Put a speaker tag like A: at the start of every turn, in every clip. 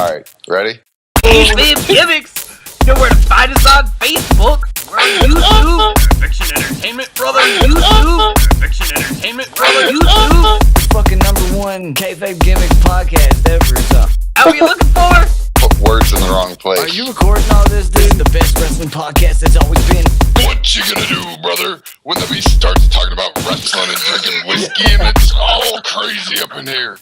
A: Alright, ready?
B: Kayfabe Gimmicks! You know where to find us on Facebook. We're on YouTube. Fiction Entertainment, brother. YouTube. Fiction Entertainment, brother. YouTube.
C: Fucking #1 Kayfabe Gimmicks podcast ever. So.
B: How are you looking for?
A: Put words in the wrong place.
C: Are you recording all this, dude? The best wrestling podcast that's always been.
A: What you gonna do, brother, when the beast starts talking about wrestling and drinking whiskey and it's all crazy up in here?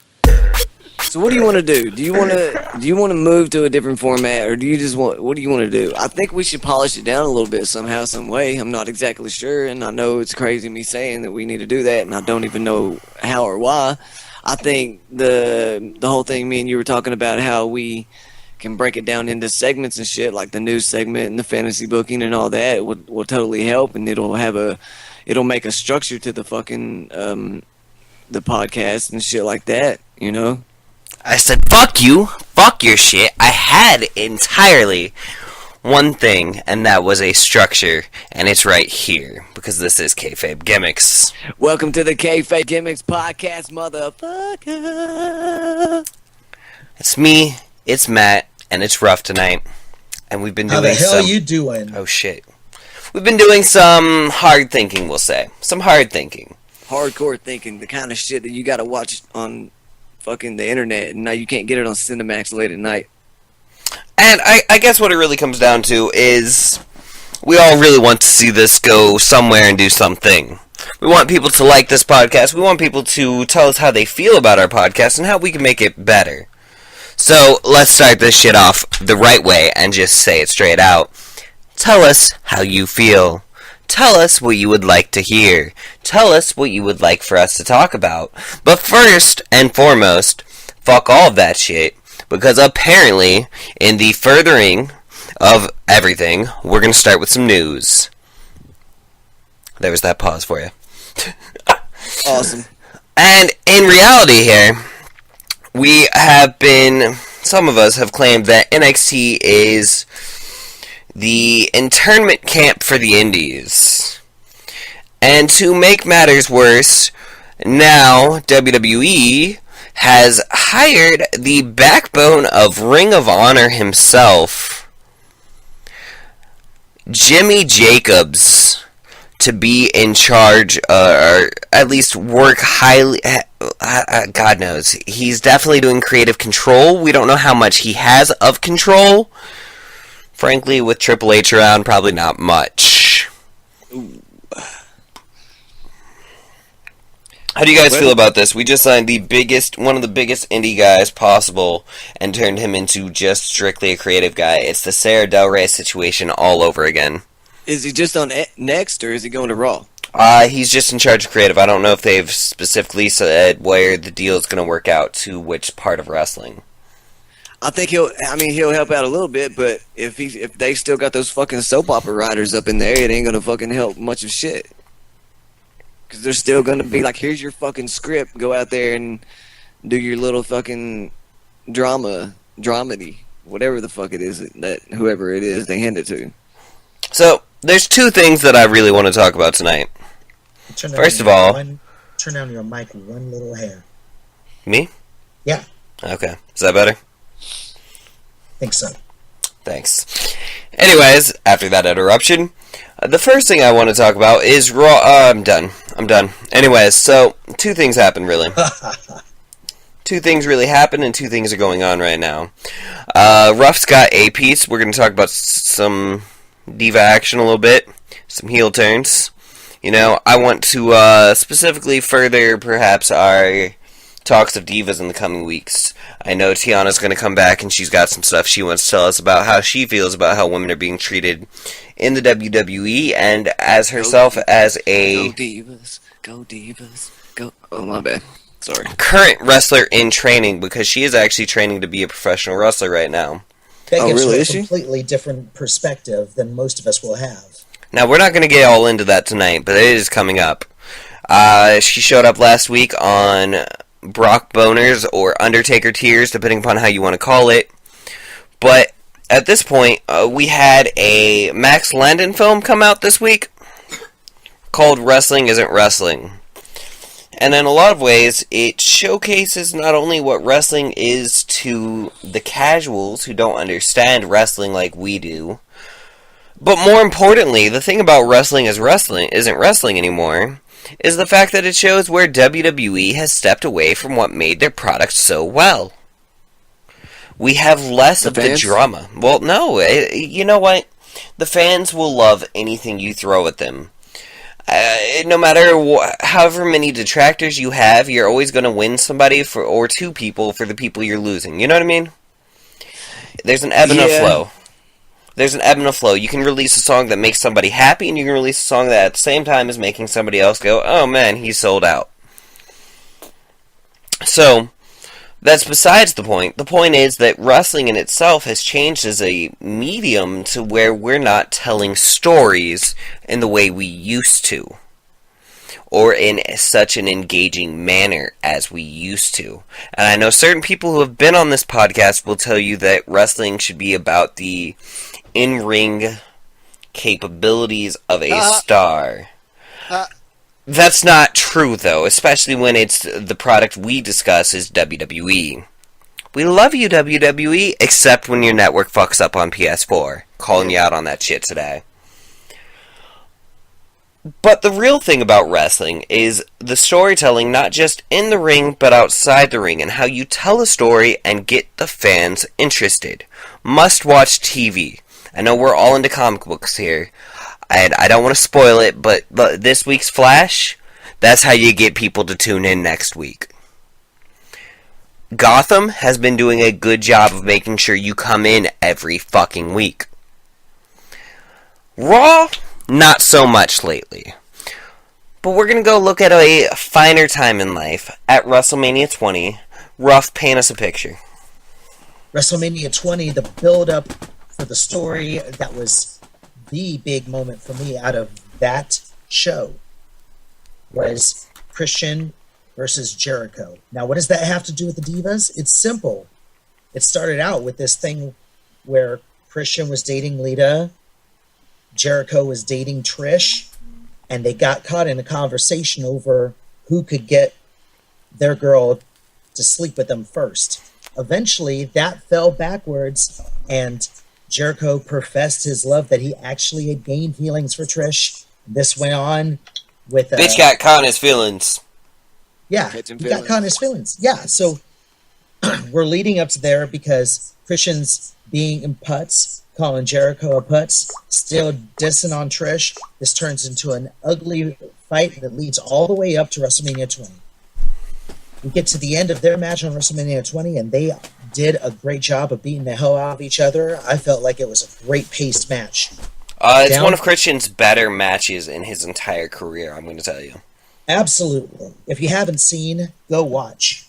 C: So what do you want to do? Do you want to move to a different format, or do you just want? What do you want to do? I think we should polish it down a little bit somehow, some way. I'm not exactly sure, and I know it's crazy me saying that we need to do that, and I don't even know how or why. I think the whole thing me and you were talking about, how we can break it down into segments and shit, like the news segment and the fantasy booking and all that will totally help, and it'll make a structure to the fucking the podcast and shit like that, you know.
D: I said, fuck you, fuck your shit. I had entirely one thing, and that was a structure, and it's right here, because this is Kayfabe Gimmicks.
C: Welcome to the Kayfabe Gimmicks podcast, motherfucker.
D: It's me, it's Matt, and it's rough tonight, and we've been doing
E: How the hell you doing?
D: Oh shit. We've been doing some hard thinking, we'll say. Some hard thinking.
C: Hardcore thinking, the kind of shit that you gotta watch on fucking the internet, and now you can't get it on Cinemax late at night.
D: And I guess what it really comes down to is we all really want to see this go somewhere and do something. We want people to like this podcast. We want people to tell us how they feel about our podcast and how we can make it better. So let's start this shit off the right way and just say it straight out. Tell us how you feel. Tell us what you would like to hear. Tell us what you would like for us to talk about. But first and foremost, fuck all of that shit. Because apparently, in the furthering of everything, we're going to start with some news. There was that pause for you.
C: Awesome.
D: And in reality here, some of us have claimed that NXT is the internment camp for the indies. And to make matters worse, now WWE has hired the backbone of Ring of Honor himself, Jimmy Jacobs, to be in charge, or at least work highly. God knows. He's definitely doing creative control. We don't know how much he has of control. Frankly, with Triple H around, probably not much.
C: Ooh.
D: How do you guys feel about this? We just signed one of the biggest indie guys possible and turned him into just strictly a creative guy. It's the Sarah Del Rey situation all over again.
C: Is he just on Next, or is he going to Raw?
D: He's just in charge of creative. I don't know if they've specifically said where the deal is going to work out to which part of wrestling.
C: I think he'll help out a little bit, but if they still got those fucking soap opera writers up in there, it ain't gonna fucking help much of shit. Because they're still gonna be like, here's your fucking script, go out there and do your little fucking dramedy, whatever the fuck it is that whoever it is they hand it to.
D: So there's two things that I really want to talk about tonight. First of all,
E: turn down your mic one little hair.
D: Me?
E: Yeah.
D: Okay, is that better?
E: Think so.
D: Thanks. Anyways, after that interruption, the first thing I want to talk about is Raw. I'm done. Anyways, so two things happen, really. Two things really happen, and two things are going on right now. Ruff's got a piece. We're going to talk about some diva action a little bit, some heel turns. You know, I want to specifically further, perhaps, our talks of divas in the coming weeks. I know Tiana's going to come back and she's got some stuff she wants to tell us about how she feels about how women are being treated in the WWE, and as herself as a
C: Go divas, go. Oh, my bad. Sorry.
D: Current wrestler in training, because she is actually training to be a professional wrestler right now.
E: That gives
C: really?
E: her a
C: Is she?
E: completely different perspective than most of us will have.
D: Now, we're not going to get all into that tonight, but it is coming up. She showed up last week on Brock Boners or Undertaker Tears, depending upon how you want to call it. But at this point, we had a Max Landon film come out this week called Wrestling Isn't Wrestling. And in a lot of ways, it showcases not only what wrestling is to the casuals who don't understand wrestling like we do, but more importantly, the thing about wrestling isn't wrestling anymore, is the fact that it shows where WWE has stepped away from what made their product so well. We have less of the drama. Well, no, you know what? The fans will love anything you throw at them. No matter however many detractors you have, you're always going to win somebody or two people for the people you're losing. You know what I mean? There's an ebb and a flow. There's an ebb and a flow. You can release a song that makes somebody happy, and you can release a song that at the same time is making somebody else go, oh man, he's sold out. So, that's besides the point. The point is that wrestling in itself has changed as a medium to where we're not telling stories in the way we used to, or in such an engaging manner as we used to. And I know certain people who have been on this podcast will tell you that wrestling should be about the in-ring capabilities of a star. That's not true, though, especially when it's the product we discuss is WWE. We love you, WWE, except when your network fucks up on PS4. Calling you out on that shit today. But the real thing about wrestling is the storytelling, not just in the ring, but outside the ring, and how you tell a story and get the fans interested. Must-watch TV. I know we're all into comic books here, and I don't want to spoil it, but this week's Flash, that's how you get people to tune in next week. Gotham has been doing a good job of making sure you come in every fucking week. Raw, not so much lately. But we're going to go look at a finer time in life at WrestleMania 20. Ruff, paint us a picture.
E: WrestleMania 20, the build-up for the story that was the big moment for me out of that show was Christian versus Jericho. Now, what does that have to do with the Divas? It's simple. It started out with this thing where Christian was dating Lita, Jericho was dating Trish, and they got caught in a conversation over who could get their girl to sleep with them first. Eventually, that fell backwards, and Jericho professed his love that he actually had gained feelings for Trish. This went on with...
D: Bitch got caught in his feelings.
E: Yeah, he got caught in his feelings. Yeah, so we're leading up to there because Christian's being in putz, calling Jericho a putz, still dissing on Trish. This turns into an ugly fight that leads all the way up to WrestleMania 20. We get to the end of their match on WrestleMania 20, and they did a great job of beating the hell out of each other. I felt like it was a great paced match.
D: It's one of Christian's better matches in his entire career, I'm going to tell you.
E: Absolutely. If you haven't seen, go watch.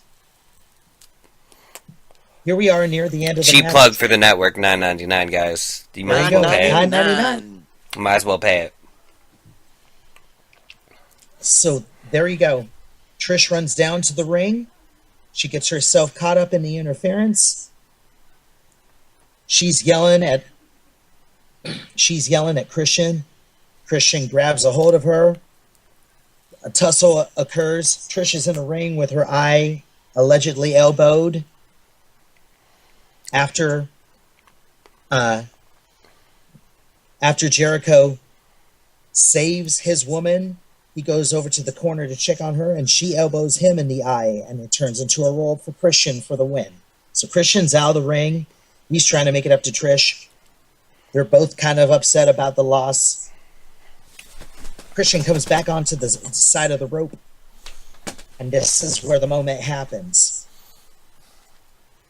E: Here we are near the end of the
D: Cheap
E: match.
D: plug for the network, $9.99, guys. You might as well pay it.
E: $9.99.
D: Might as well pay it.
E: So there you go. Trish runs down to the ring. She gets herself caught up in the interference. She's yelling at Christian. Christian grabs a hold of her. A tussle occurs. Trish is in a ring with her eye allegedly elbowed. After Jericho saves his woman, he goes over to the corner to check on her, and she elbows him in the eye, and it turns into a roll for Christian for the win. So Christian's out of the ring. He's trying to make it up to Trish. They're both kind of upset about the loss. Christian comes back onto the side of the rope, and this is where the moment happens.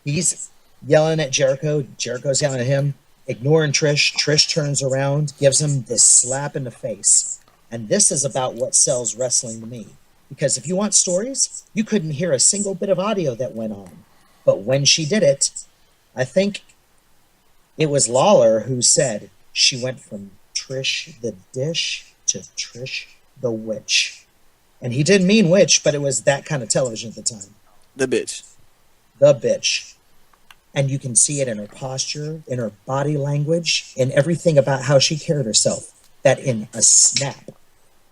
E: He's yelling at Jericho. Jericho's yelling at him, ignoring Trish. Trish turns around, gives him this slap in the face. And this is about what sells wrestling to me. Because if you want stories, you couldn't hear a single bit of audio that went on. But when she did it, I think it was Lawler who said she went from Trish the Dish to Trish the Witch. And he didn't mean witch, but it was that kind of television at the time.
C: The bitch.
E: The bitch. And you can see it in her posture, in her body language, in everything about how she carried herself. That in a snap,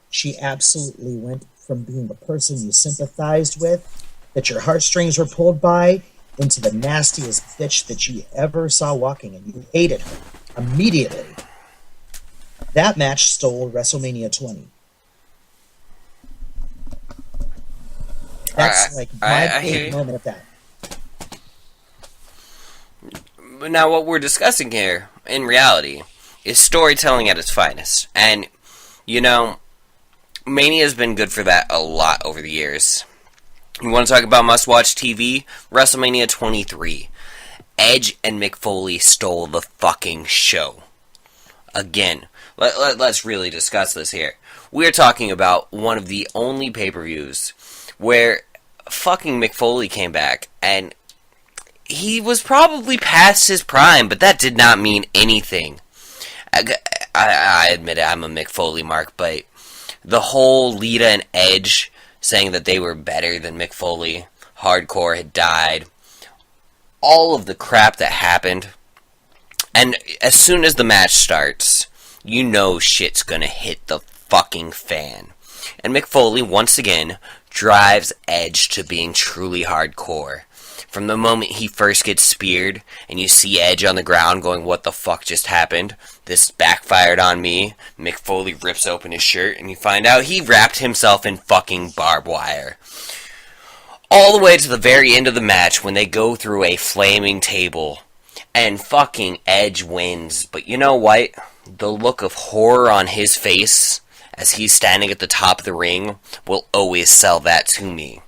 E: she absolutely went from being the person you sympathized with, that your heartstrings were pulled by, into the nastiest bitch that you ever saw walking, and you hated her immediately. That match stole WrestleMania 20. That's like my big moment of that.
D: But now what we're discussing here, in reality, is storytelling at its finest. And, you know, Mania's been good for that a lot over the years. You want to talk about must-watch TV? WrestleMania 23. Edge and Mick Foley stole the fucking show. Again, let's really discuss this here. We're talking about one of the only pay-per-views where fucking Mick Foley came back, and he was probably past his prime, but that did not mean anything. I admit it, I'm a Mick Foley mark, but the whole Lita and Edge saying that they were better than Mick Foley, Hardcore had died, all of the crap that happened, and as soon as the match starts, you know shit's gonna hit the fucking fan. And Mick Foley, once again, drives Edge to being truly hardcore. From the moment he first gets speared, and you see Edge on the ground going, what the fuck just happened? This backfired on me. Mick Foley rips open his shirt, and you find out he wrapped himself in fucking barbed wire. All the way to the very end of the match, when they go through a flaming table, and fucking Edge wins. But you know what? The look of horror on his face, as he's standing at the top of the ring, will always sell that to me.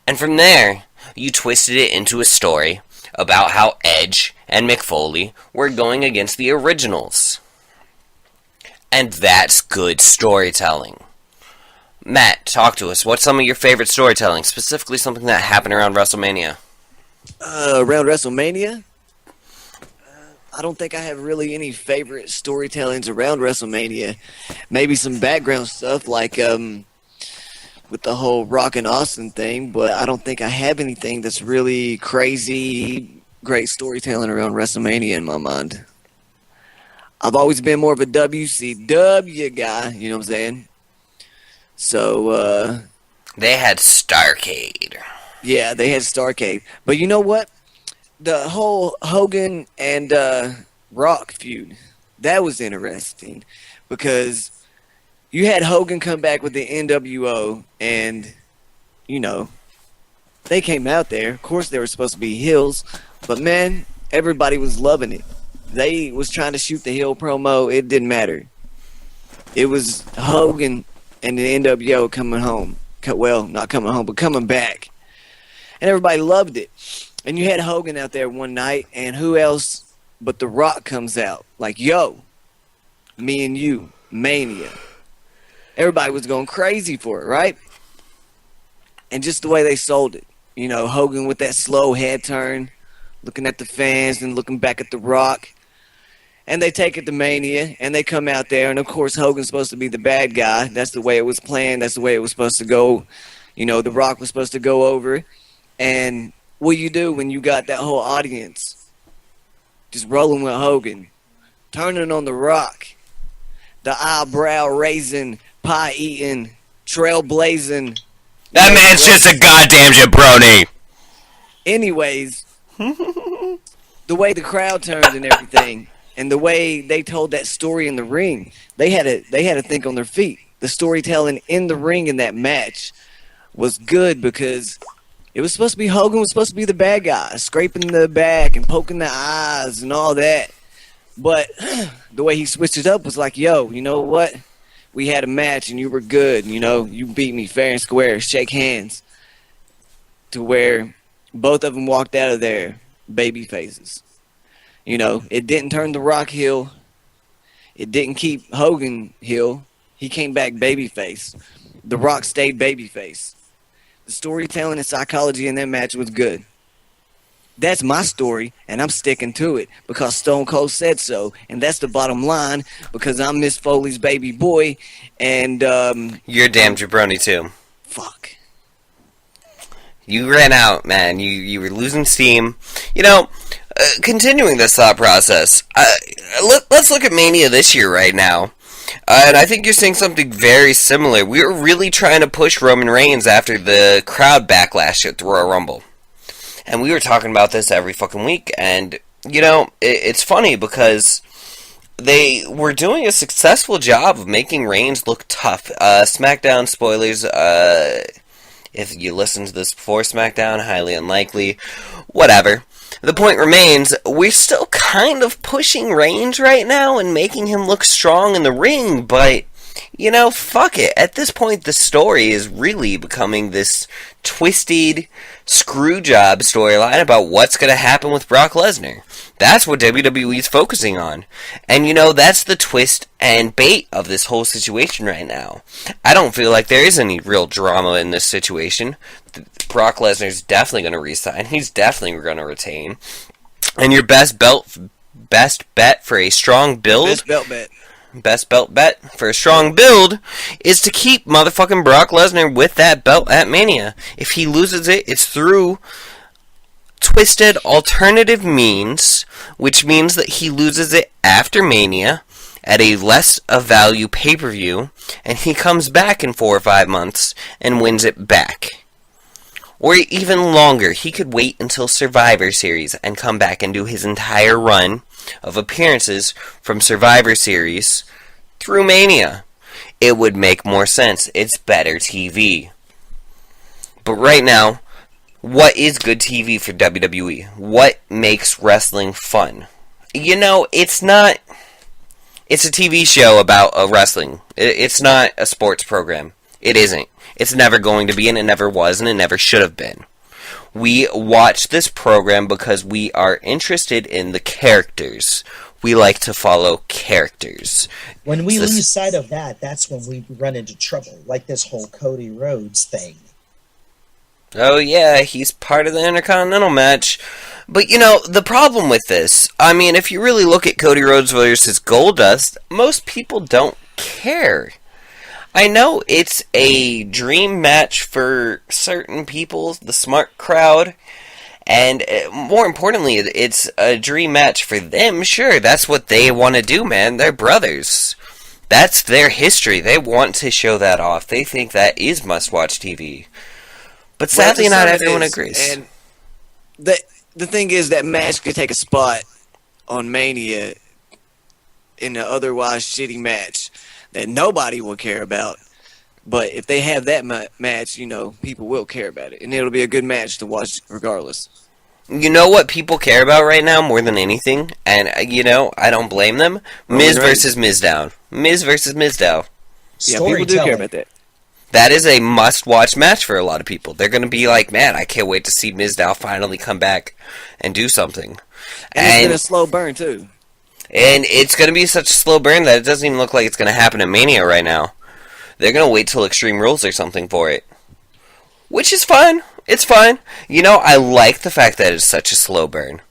D: And from there, you twisted it into a story about how Edge and Mick Foley were going against the originals. And that's good storytelling. Matt, talk to us. What's some of your favorite storytelling? Specifically something that happened around WrestleMania.
C: Around WrestleMania? I don't think I have really any favorite storytellings around WrestleMania. Maybe some background stuff like with the whole Rock and Austin thing, but I don't think I have anything that's really crazy, great storytelling around WrestleMania in my mind. I've always been more of a WCW guy, you know what I'm saying? So,
D: they had Starrcade.
C: yeah, they had Starrcade. But you know what? The whole Hogan and Rock feud, that was interesting because you had Hogan come back with the NWO, and, you know, they came out there. Of course, they were supposed to be heels, but, man, everybody was loving it. They was trying to shoot the heel promo. It didn't matter. It was Hogan and the NWO coming home. Well, not coming home, but coming back. And everybody loved it. And you had Hogan out there one night, and who else but The Rock comes out. Like, yo, me and you, Mania. Everybody was going crazy for it, right? And just the way they sold it. You know, Hogan with that slow head turn, looking at the fans and looking back at The Rock. And they take it to Mania, and they come out there, and of course Hogan's supposed to be the bad guy. That's the way it was planned. That's the way it was supposed to go. You know, The Rock was supposed to go over. And what you do when you got that whole audience just rolling with Hogan, turning on The Rock, the eyebrow-raising, pie-eating, trailblazing.
D: That man's just a goddamn jabroni.
C: Anyways, the way the crowd turned and everything, and the way they told that story in the ring, they had to think on their feet. The storytelling in the ring in that match was good because it was supposed to be Hogan was supposed to be the bad guy, scraping the back and poking the eyes and all that. But the way he switched it up was like, yo, you know what? We had a match and you were good. You know, you beat me fair and square. Shake hands. To where both of them walked out of there baby faces. You know, it didn't turn The Rock heel. It didn't keep Hogan heel. He came back babyface. The Rock stayed babyface. The storytelling and psychology in that match was good. That's my story, and I'm sticking to it because Stone Cold said so, and that's the bottom line because I'm Miss Foley's baby boy, and
D: You're a damn jabroni too.
C: fuck.
D: You ran out, man. You were losing steam. You know, continuing this thought process, let's look at Mania this year right now. And I think you're saying something very similar. We were really trying to push Roman Reigns after the crowd backlash at the Royal Rumble. And we were talking about this every fucking week. And, you know, it's funny because they were doing a successful job of making Reigns look tough. SmackDown spoilers, if you listened to this before SmackDown, highly unlikely. Whatever. The point remains, we're still kind of pushing Reigns right now and making him look strong in the ring, but, you know, fuck it. At this point, the story is really becoming this twisted screwjob storyline about what's going to happen with Brock Lesnar. That's what WWE's focusing on. And, you know, that's the twist and bait of this whole situation right now. I don't feel like there is any real drama in this situation. Brock Lesnar's definitely going to resign. He's definitely going to retain. And your best bet for a strong build... Best belt bet for a strong build is to keep motherfucking Brock Lesnar with that belt at Mania. If he loses it, it's through twisted alternative means, which means that he loses it after Mania at a less of value pay-per-view, and he comes back in 4 or 5 months and wins it back. Or even longer, he could wait until Survivor Series and come back and do his entire run of appearances from Survivor Series through Mania. It would make more sense. It's better TV. But right now, what is good TV for WWE? What makes wrestling fun? You know, it's not... It's a TV show about wrestling. It's not a sports program. It isn't. It's never going to be, and it never was, and it never should have been. We watch this program because we are interested in the characters. We like to follow characters.
E: When we lose sight of that, that's when we run into trouble, like this whole Cody Rhodes thing.
D: Oh yeah, he's part of the Intercontinental match. But you know, the problem with this, I mean, if you really look at Cody Rhodes versus Goldust, most people don't care. I know it's a dream match for certain people, the smart crowd, and more importantly, it's a dream match for them. Sure, that's what they want to do, man. They're brothers. That's their history. They want to show that off. They think that is must-watch TV. But sadly, not everyone agrees.
C: And the thing is, that match could take a spot on Mania in an otherwise shitty match that nobody will care about. But if they have that match, you know, people will care about it. And it'll be a good match to watch regardless.
D: You know what people care about right now more than anything? And, you know, I don't blame them. Miz versus Mizdow. Miz versus Mizdow.
C: Yeah, people do care about that.
D: That is a must-watch match for a lot of people. They're going to be like, man, I can't wait to see Mizdow finally come back and do something.
C: And it's been a slow burn, too.
D: And it's going to be such a slow burn that it doesn't even look like it's going to happen at Mania right now. They're going to wait till Extreme Rules or something for it. Which is fine. It's fine. You know, I like the fact that it's such a slow burn.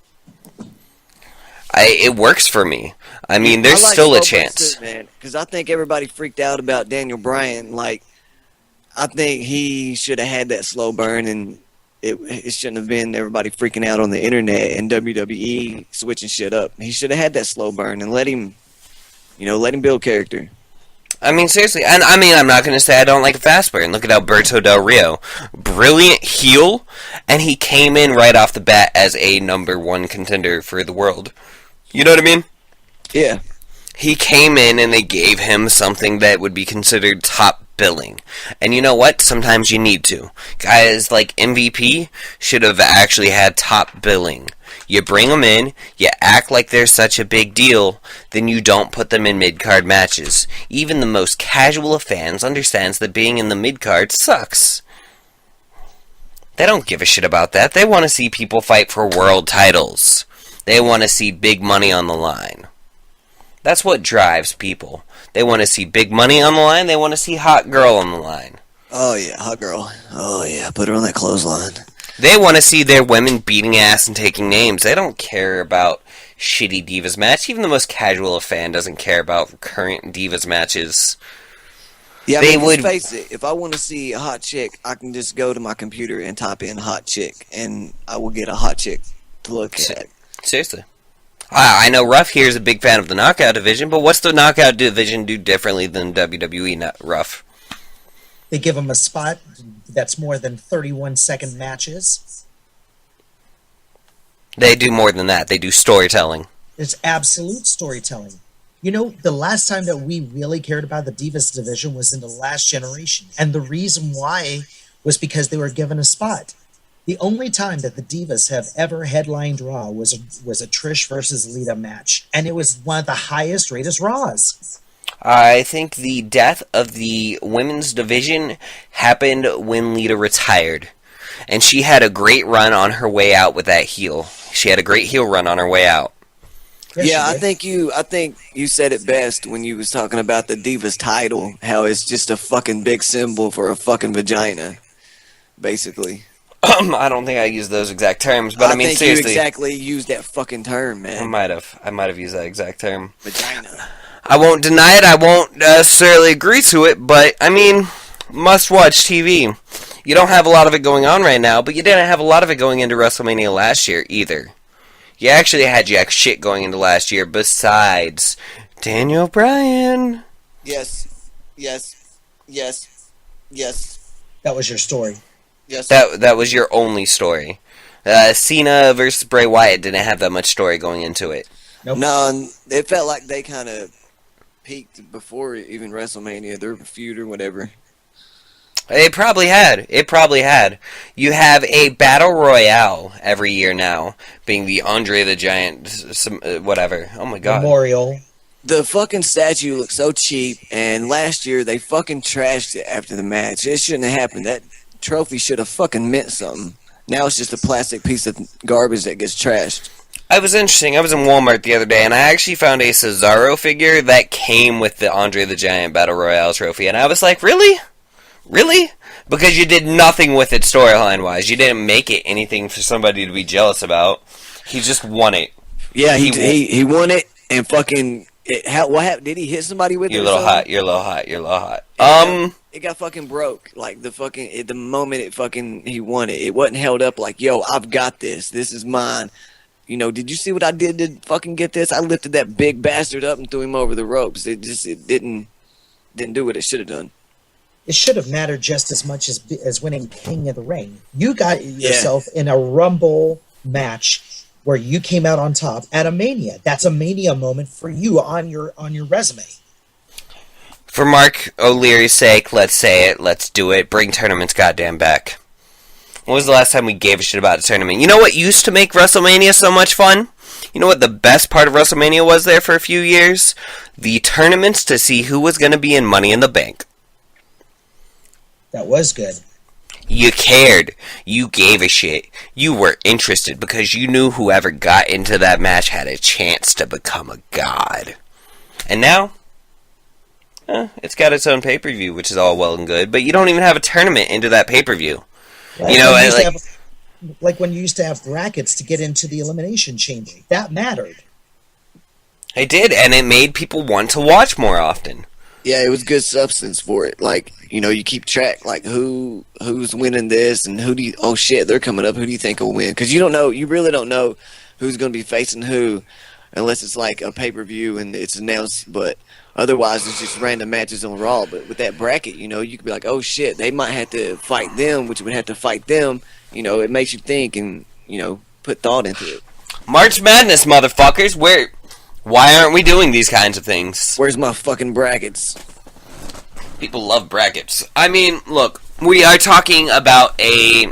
D: It works for me. I mean, there's still a chance.
C: Because I think everybody freaked out about Daniel Bryan. Like, I think he should have had that slow burn, and it shouldn't have been everybody freaking out on the internet and WWE switching shit up. He should have had that slow burn and let him build character.
D: I mean, seriously, and I mean, I'm not going to say I don't like a fast burn. Look at Alberto Del Rio. Brilliant heel, and he came in right off the bat as a #1 contender for the world. You know what I mean?
C: Yeah.
D: He came in and they gave him something that would be considered top billing. And you know what? Sometimes you need to. Guys like MVP should have actually had top billing. You bring them in, you act like they're such a big deal, then you don't put them in mid-card matches. Even the most casual of fans understands that being in the mid-card sucks. They don't give a shit about that. They want to see people fight for world titles. They want to see big money on the line. That's what drives people. They want to see big money on the line. They want to see hot girl on the line.
C: Oh, yeah, hot girl. Oh, yeah, put her on that clothesline.
D: They want to see their women beating ass and taking names. They don't care about shitty Divas match. Even the most casual fan doesn't care about current Divas matches.
C: Yeah, I mean, let's face it. If I want to see a hot chick, I can just go to my computer and type in hot chick, and I will get a hot chick to look at.
D: Seriously. I know Ruff here is a big fan of the Knockout division, but what's the Knockout division do differently than WWE Ruff?
E: They give them a spot that's more than 31-second matches.
D: They do more than that. They do storytelling.
E: It's absolute storytelling. You know, the last time that we really cared about the Divas division was in the last generation. And the reason why was because they were given a spot. The only time that the Divas have ever headlined Raw was a Trish versus Lita match. And it was one of the highest rated Raws.
D: I think the death of the women's division happened when Lita retired. And she had a great run on her way out with that heel. She had a great heel run on her way out.
E: Yes,
C: Yeah,
E: she did.
C: I think you said it best when you was talking about the Divas title, how it's just a fucking big symbol for a fucking vagina, basically.
D: I don't think I used those exact terms, but I mean,
C: think
D: seriously.
C: you exactly used that fucking term, man.
D: I might have used that exact term.
C: Vagina.
D: I won't deny it, I won't necessarily agree to it, but, I mean, must-watch TV. You don't have a lot of it going on right now, but you didn't have a lot of it going into WrestleMania last year, either. You actually had jack shit going into last year, besides Daniel Bryan.
C: Yes. Yes. Yes. Yes.
E: That was your story.
C: Yes.
D: That was your only story. Cena versus Bray Wyatt didn't have that much story going into it.
E: Nope.
C: No, and it felt like they kind of peaked before even WrestleMania, their feud or whatever.
D: It probably had. You have a battle royale every year now, being the Andre the Giant, whatever. Oh my god.
E: Memorial.
C: The fucking statue looks so cheap, and last year they fucking trashed it after the match. It shouldn't have happened. That trophy should have fucking meant something. Now it's just a plastic piece of garbage that gets trashed.
D: I was in Walmart the other day, and I actually found a Cesaro figure that came with the Andre the Giant Battle Royale trophy, and I was like, really? Really? Because you did nothing with it storyline-wise. You didn't make it anything for somebody to be jealous about. He just won it.
C: Yeah, he won it, and fucking... what happened? Did he hit somebody with it?
D: You're a little hot.
C: It got fucking broke. Like, the moment he won it, it wasn't held up like, yo, I've got this. This is mine. You know, did you see what I did to fucking get this? I lifted that big bastard up and threw him over the ropes. It didn't do what it should have done.
E: It should have mattered just as much as winning King of the Ring. You got yourself in a Rumble match where you came out on top at a Mania. That's a Mania moment for you on your resume.
D: For Mark O'Leary's sake, let's say it, let's do it, bring tournaments goddamn back. When was the last time we gave a shit about a tournament? You know what used to make WrestleMania so much fun? You know what the best part of WrestleMania was there for a few years? The tournaments to see who was going to be in Money in the Bank.
E: That was good.
D: You cared. You gave a shit. You were interested because you knew whoever got into that match had a chance to become a god. And now, it's got its own pay-per-view, which is all well and good, but you don't even have a tournament into that pay-per-view.
E: Like
D: you know,
E: like when you used to have brackets to get into the Elimination Chamber. That mattered.
D: It did, and it made people want to watch more often.
C: Yeah, it was good substance for it. Like, you know, you keep track, like, who's winning this, and oh shit, they're coming up, who do you think will win? Because you really don't know who's going to be facing who, unless it's like a pay-per-view and it's announced, but otherwise it's just random matches on Raw. But with that bracket, you know, you could be like, oh shit, they might have to fight them, which would have to fight them. You know, it makes you think and, you know, put thought into it.
D: March Madness, motherfuckers, why aren't we doing these kinds of things?
C: Where's my fucking brackets?
D: People love brackets. I mean, look, we are talking about a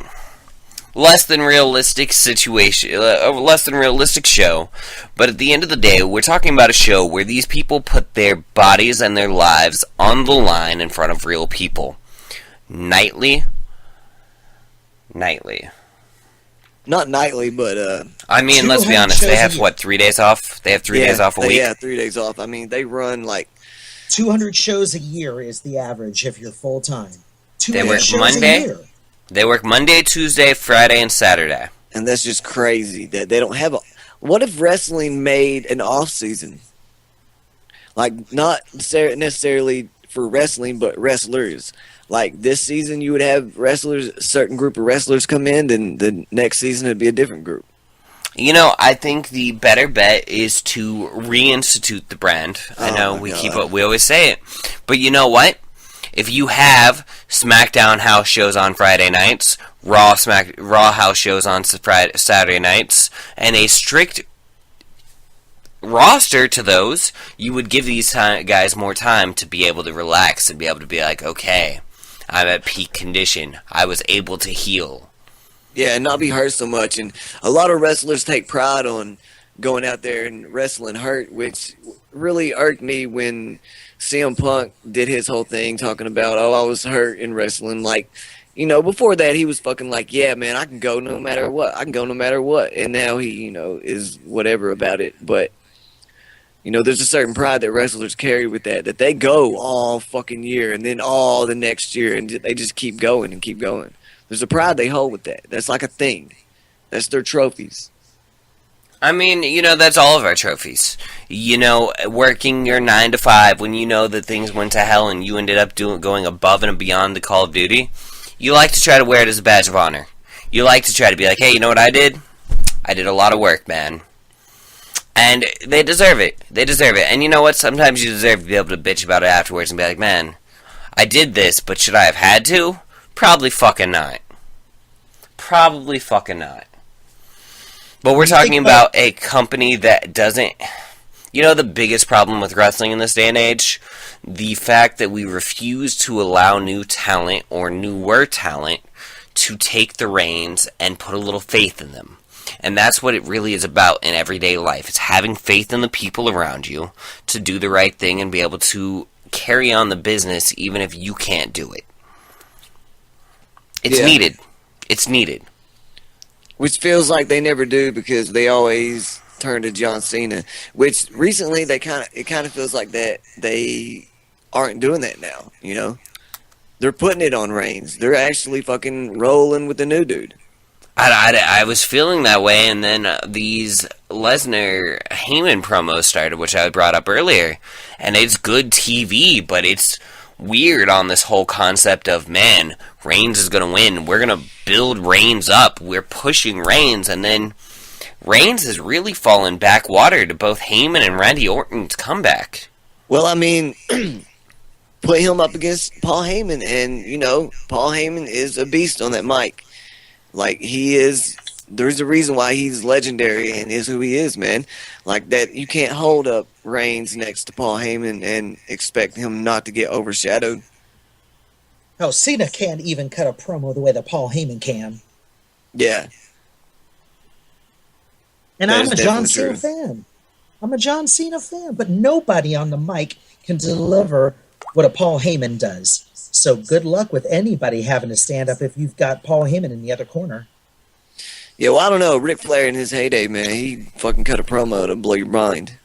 D: less than realistic situation, a less than realistic show, but at the end of the day, we're talking about a show where these people put their bodies and their lives on the line in front of real people. Nightly.
C: Not nightly, but
D: I mean, let's be honest, they have, 3 days off? They have 3 days off a week?
C: Yeah, 3 days off. I mean, they run like
E: 200 shows a year is the average if you're full-time.
D: They work Monday. They work Monday, Tuesday, Friday, and Saturday.
C: And that's just crazy that they don't have a... What if wrestling made an off-season? Like, not necessarily for wrestling, but wrestlers. Like, this season you would have wrestlers, a certain group of wrestlers come in, and the next season it'd be a different group.
D: You know, I think the better bet is to reinstitute the brand. I know we always say it, but you know what? If you have SmackDown house shows on Friday nights, Raw house shows on Saturday nights, and a strict roster to those, you would give these guys more time to be able to relax and be able to be like, okay, I'm at peak condition. I was able to heal.
C: Yeah, and not be hurt so much. And a lot of wrestlers take pride on going out there and wrestling hurt, which really irked me when CM Punk did his whole thing talking about, oh, I was hurt in wrestling. Like, you know, before that, he was fucking like, yeah, man, I can go no matter what. I can go no matter what. And now he, you know, is whatever about it. But, you know, there's a certain pride that wrestlers carry with that they go all fucking year and then all the next year, and they just keep going and keep going. There's a pride they hold with that. That's like a thing. That's their trophies.
D: I mean, you know, that's all of our trophies. You know, working your 9 to 5 when you know that things went to hell and you ended up going above and beyond the Call of Duty, you like to try to wear it as a badge of honor. You like to try to be like, hey, you know what I did? I did a lot of work, man. And they deserve it. They deserve it. And you know what? Sometimes you deserve to be able to bitch about it afterwards and be like, man, I did this, but should I have had to? Probably fucking not. Probably fucking not. But we're talking about a company that doesn't... You know the biggest problem with wrestling in this day and age? The fact that we refuse to allow new talent or newer talent to take the reins and put a little faith in them. And that's what it really is about in everyday life. It's having faith in the people around you to do the right thing and be able to carry on the business even if you can't do it. It's needed. It's needed.
C: Which feels like they never do because they always turn to John Cena. Which recently it kind of feels like that they aren't doing that now. You know, they're putting it on Reigns. They're actually fucking rolling with the new dude.
D: I was feeling that way, and then these Lesnar-Heyman promos started, which I brought up earlier, and it's good TV, but it's weird on this whole concept of, man, Reigns is going to win. We're going to build Reigns up. We're pushing Reigns, and then Reigns has really fallen backwater to both Heyman and Randy Orton's comeback.
C: Well, I mean, put him up against Paul Heyman, and, you know, Paul Heyman is a beast on that mic. Like, he is, there's a reason why he's legendary and is who he is, man. Like, that, you can't hold up Reigns next to Paul Heyman and expect him not to get overshadowed.
E: Oh, Cena can't even cut a promo the way that Paul Heyman can.
C: Yeah.
E: And I'm a John Cena fan. I'm a John Cena fan, but nobody on the mic can deliver what a Paul Heyman does. So good luck with anybody having to stand up if you've got Paul Heyman in the other corner.
C: Yeah, well, I don't know. Ric Flair in his heyday, man, he fucking cut a promo to blow your mind.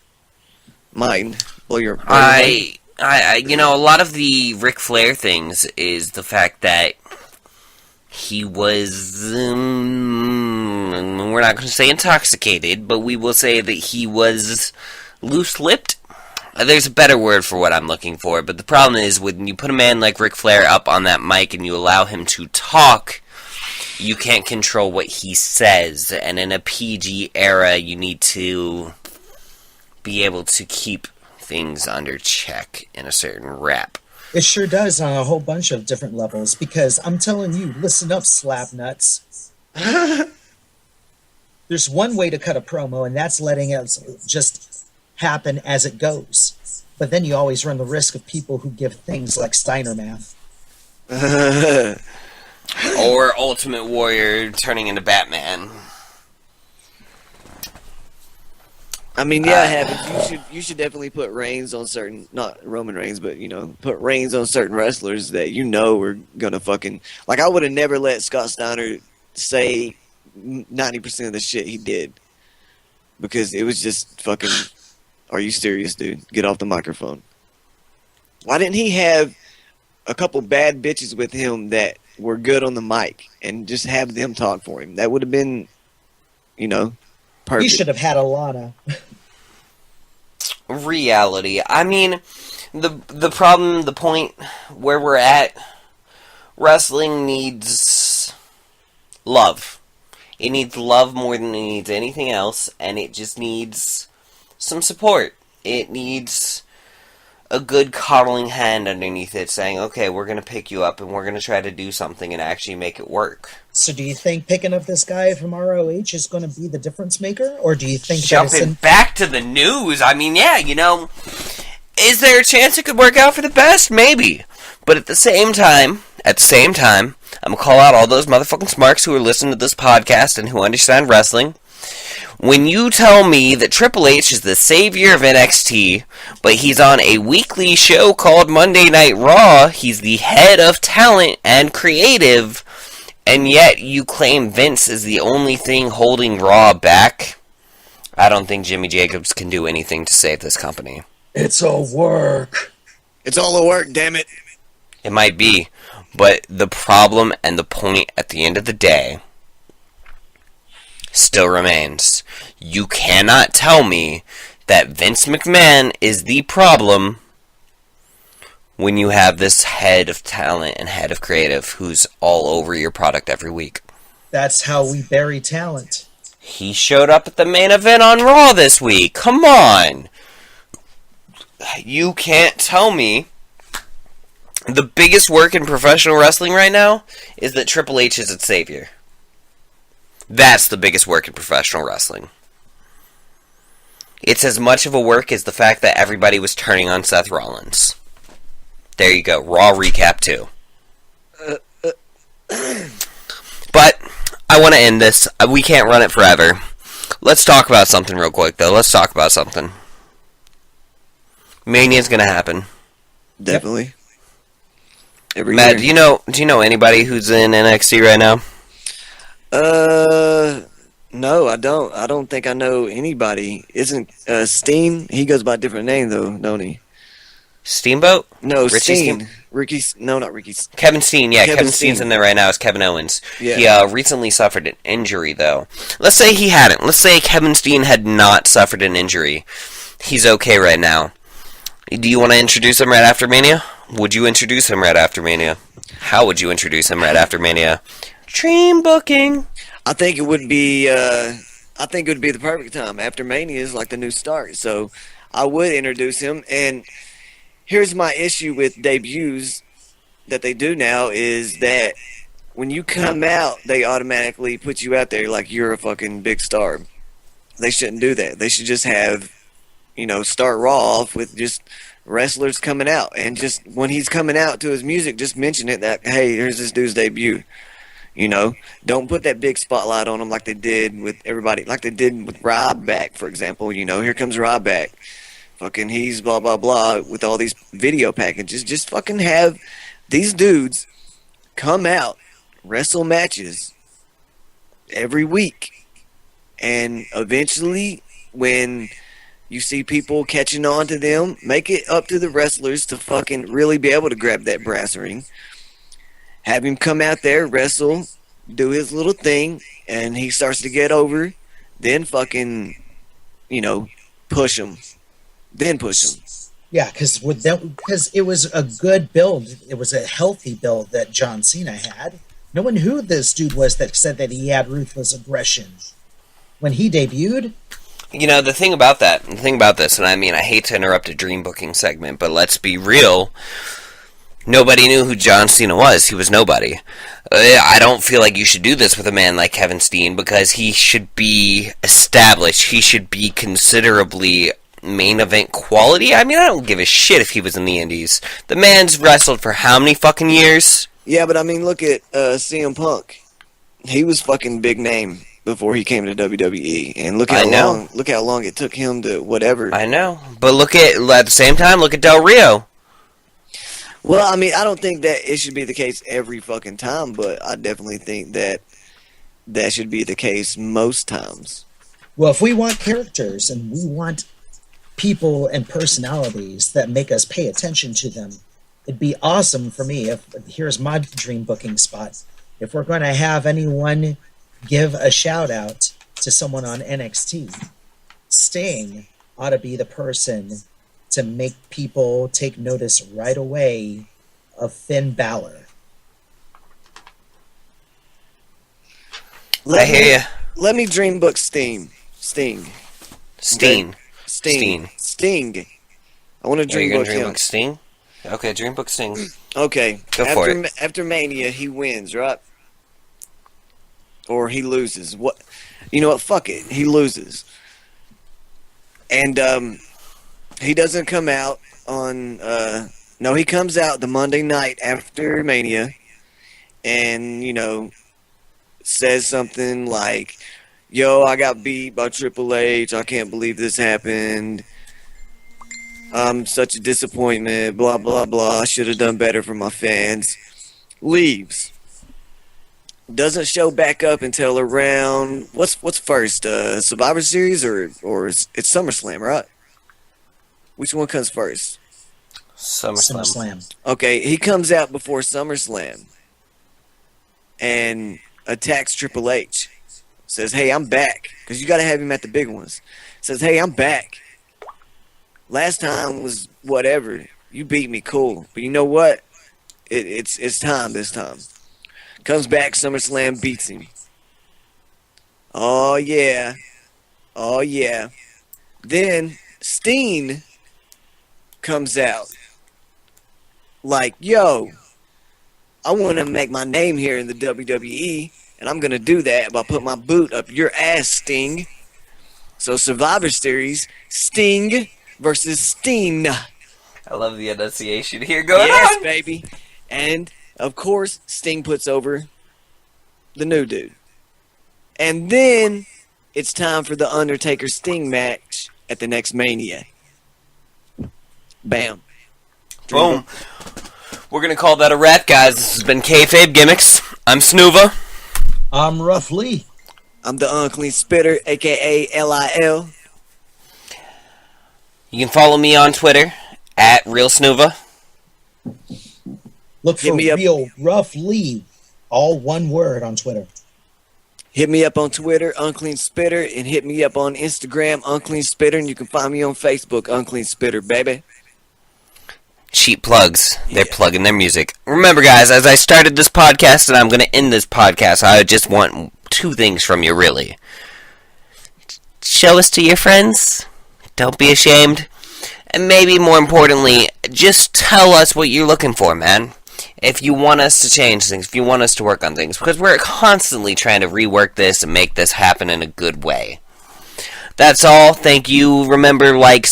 C: Blow your mind.
D: You know, a lot of the Ric Flair things is the fact that he was, we're not going to say intoxicated, but we will say that he was loose-lipped. There's a better word for what I'm looking for, but the problem is when you put a man like Ric Flair up on that mic and you allow him to talk, you can't control what he says, and in a PG era, you need to be able to keep things under check in a certain rap.
E: It sure does on a whole bunch of different levels, because I'm telling you, listen up, slap nuts. There's one way to cut a promo, and that's letting it just happen as it goes. But then you always run the risk of people who give things like Steiner math.
D: Or Ultimate Warrior turning into Batman.
C: I mean, yeah, it happens. You should definitely put Reigns on certain, not Roman Reigns, but, you know, put Reigns on certain wrestlers that you know are going to fucking... Like, I would have never let Scott Steiner say 90% of the shit he did. Because it was just fucking... Are you serious, dude? Get off the microphone. Why didn't he have a couple bad bitches with him that were good on the mic and just have them talk for him? That would have been, you know, perfect.
E: He should have had Alana.
D: Reality. I mean, the problem, the point where we're at, wrestling needs love. It needs love more than it needs anything else, and it just needs some support. It needs a good coddling hand underneath it saying, okay, we're going to pick you up and we're going to try to do something and actually make it work.
E: So do you think picking up this guy from ROH is going to be the difference maker? Or do you think
D: Jumping back to the news, I mean, yeah, is there a chance it could work out for the best? Maybe. But at the same time, I'm going to call out all those motherfucking smarks who are listening to this podcast and who understand wrestling. When you tell me that Triple H is the savior of NXT, but he's on a weekly show called Monday Night Raw, he's the head of talent and creative, and yet you claim Vince is the only thing holding Raw back, I don't think Jimmy Jacobs can do anything to save this company.
E: It's all work.
C: It's all a work, damn it.
D: It might be, but the problem and the point at the end of the day still remains. You cannot tell me that Vince McMahon is the problem when you have this head of talent and head of creative who's all over your product every week.
E: That's how we bury talent.
D: He showed up at the main event on Raw this week. Come on. You can't tell me the biggest work in professional wrestling right now is that Triple H is its savior. That's the biggest work in professional wrestling. It's as much of a work as the fact that everybody was turning on Seth Rollins. There you go. Raw recap too. But I want to end this. We can't run it forever. Let's talk about something real quick, though. Let's talk about something. Mania's gonna happen.
C: Definitely. Every
D: Matt,
C: year.
D: do you know anybody who's in NXT right now?
C: No, I don't. I don't think I know anybody. Isn't Steen? He goes by a different name though, don't he?
D: Steamboat?
C: No,
D: Richie
C: Steen. Ricky. No, not Ricky.
D: Kevin Steen, yeah,
C: Kevin
D: Kevin Steen's
C: Steen.
D: in there right now as Kevin Owens.
C: Yeah.
D: He recently suffered an injury, though. Let's say he hadn't. Let's say Kevin Steen had not suffered an injury. He's okay right now. Do you want to introduce him right after Mania? Would you introduce him right after Mania? How would you introduce him right after Mania? Dream booking.
C: I think it would be. I think it would be the perfect time. After Mania is like the new start, so I would introduce him. And here's my issue with debuts that they do now is that when you come out, they automatically put you out there like you're a fucking big star. They shouldn't do that. They should just have, start Raw off with just wrestlers coming out, and just when he's coming out to his music, just mention it that, hey, here's this dude's debut. Don't put that big spotlight on him like they did with everybody, like they did with Ryback, for example. Here comes Ryback. Fucking he's blah, blah, blah with all these video packages. Just fucking have these dudes come out, wrestle matches every week. And eventually, when you see people catching on to them, make it up to the wrestlers to fucking really be able to grab that brass ring. Have him come out there, wrestle, do his little thing, and he starts to get over. Then fucking, push him. Then push him.
E: Yeah, because it was a good build. It was a healthy build that John Cena had. No one knew who this dude was that said that he had ruthless aggression. When he debuted...
D: The thing about this, and I mean, I hate to interrupt a dream booking segment, but let's be real. Nobody knew who John Cena was. He was nobody. I don't feel like you should do this with a man like Kevin Steen because he should be established. He should be considerably main event quality. I mean, I don't give a shit if he was in the Indies. The man's wrestled for how many fucking years?
C: Yeah, but I mean, look at CM Punk. He was fucking big name before he came to WWE, and look how long it took him to whatever.
D: I know, but at the same time, look at Del Rio.
C: Well, I mean, I don't think that it should be the case every fucking time, but I definitely think that should be the case most times.
E: Well, if we want characters and we want people and personalities that make us pay attention to them, it'd be awesome for me here's my dream booking spot. If we're going to have anyone give a shout out to someone on NXT, Sting ought to be the person to make people take notice right away of Finn Balor.
D: I hear ya.
C: Let me dream book Sting.
D: Steen.
C: Sting.
D: Steen.
C: Sting. I want to
D: Are you
C: dream
D: gonna
C: book
D: dream
C: him.
D: book Sting? Okay, dream book Sting.
C: Okay.
D: Go for it.
C: After Mania, he wins, right? Or he loses. What? You know what? Fuck it. He loses. And he doesn't come out on. No, he comes out the Monday night after Mania, and says something like, "Yo, I got beat by Triple H. I can't believe this happened. I'm such a disappointment. Blah blah blah. I should have done better for my fans." Leaves. Doesn't show back up until around what's first? Survivor Series or it's SummerSlam, right? Which one comes first?
D: SummerSlam.
C: Okay, he comes out before SummerSlam and attacks Triple H. Says, "Hey, I'm back," because you got to have him at the big ones. Says, "Hey, I'm back. Last time was whatever. You beat me, cool. But you know what? It's time this time." Comes back, SummerSlam, beats him. Oh yeah. Oh yeah. Then Steen comes out like, "Yo, I want to make my name here in the WWE, and I'm going to do that by putting my boot up your ass, Sting." So Survivor Series, Sting versus Steen.
D: I love the enunciation here going
C: Yes,
D: on.
C: baby. And, of course, Sting puts over the new dude. And then it's time for the Undertaker-Sting match at the next Mania. Bam.
D: Boom. We're gonna call that a wrap, guys. This has been Kayfabe Gimmicks. I'm Snoova.
E: I'm Rough Lee.
C: I'm the Unclean Spitter, a.k.a. LIL.
D: You can follow me on Twitter at RealSnoova.
E: Look
C: Hit
E: for
C: me up.
E: Real Rough Lee. All one word on Twitter.
C: Hit me up on Twitter, Unclean Spitter, and hit me up on Instagram, Unclean Spitter, and you can find me on Facebook, Unclean Spitter, baby.
D: Cheap plugs. They're
C: Yeah.
D: plugging their music. Remember, guys, as I started this podcast and I'm going to end this podcast, I just want two things from you, really. Show us to your friends. Don't be ashamed. And maybe more importantly, just tell us what you're looking for, man. If you want us to change things, if you want us to work on things, because we're constantly trying to rework this and make this happen in a good way. That's all. Thank you. Remember, like,